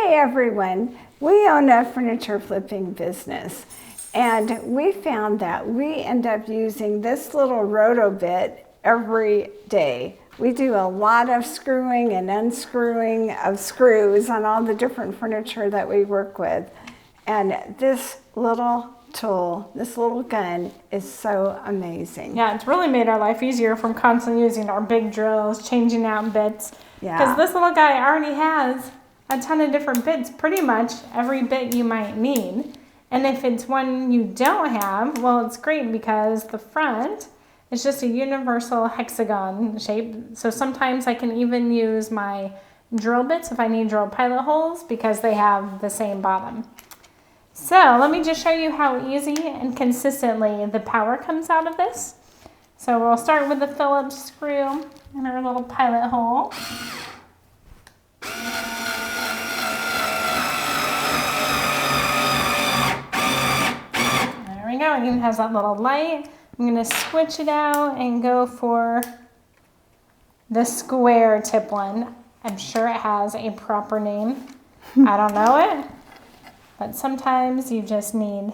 Hey everyone, we own a furniture flipping business, and we found that we end up using this little Roto-Bit every day. We do a lot of screwing and unscrewing of screws on all the different furniture that we work with, and this little tool, this little gun, is so amazing. Yeah, it's really made our life easier from constantly using our big drills, changing out bits. Because this little guy already has a ton of different bits, pretty much every bit you might need. And if it's one you don't have, well, it's great because the front is just a universal hexagon shape. So sometimes I can even use my drill bits if I need drill pilot holes because they have the same bottom. So let me just show you how easy and consistently the power comes out of this. So we'll start with the Phillips screw in our little pilot hole. There we go, it even has that little light. I'm going to switch it out and go for the square tip one. I'm sure it has a proper name. I don't know it, but sometimes you just need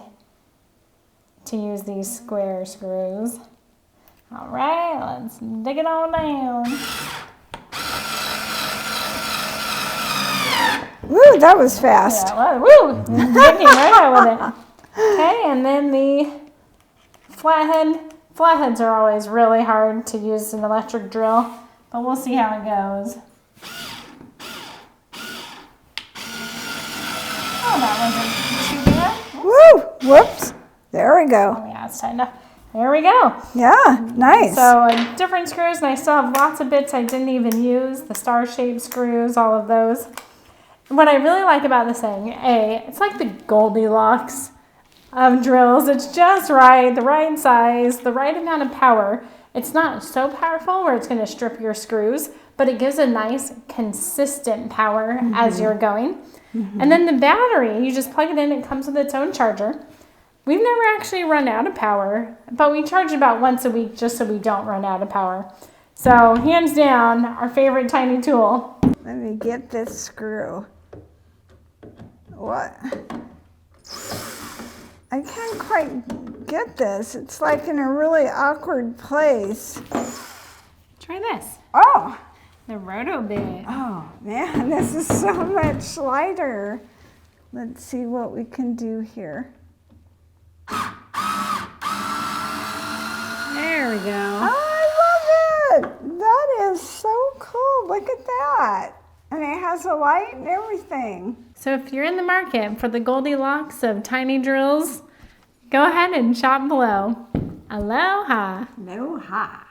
to use these square screws. All right, let's dig it all down. Woo, that was fast. Yeah, woo, digging right out with it. Okay, and then the flathead. Flatheads are always really hard to use an electric drill, but we'll see how it goes. Oh, that wasn't too bad. Woo, whoops. There we go. Oh, yeah, it's tight enough. There we go. Yeah, nice. So different screws, and I still have lots of bits I didn't even use. The star-shaped screws, all of those. What I really like about this thing, it's like the Goldilocks of drills. It's just right, the right size, the right amount of power. It's not so powerful where it's going to strip your screws, but it gives a nice consistent power as you're going. And then the battery, you just plug it in, it comes with its own charger. We've never actually run out of power, but we charge about once a week just so we don't run out of power. So hands down, our favorite tiny tool. Let me get this screw. What? I can't quite get this. It's like in a really awkward place. Try this. Oh. The Roto-Bit. Oh, man, this is so much lighter. Let's see what we can do here. There we go. I love it. That is so cool. Look at that. And it has a light and everything. So if you're in the market for the Goldilocks of tiny drills, go ahead and shop below. Aloha. Aloha.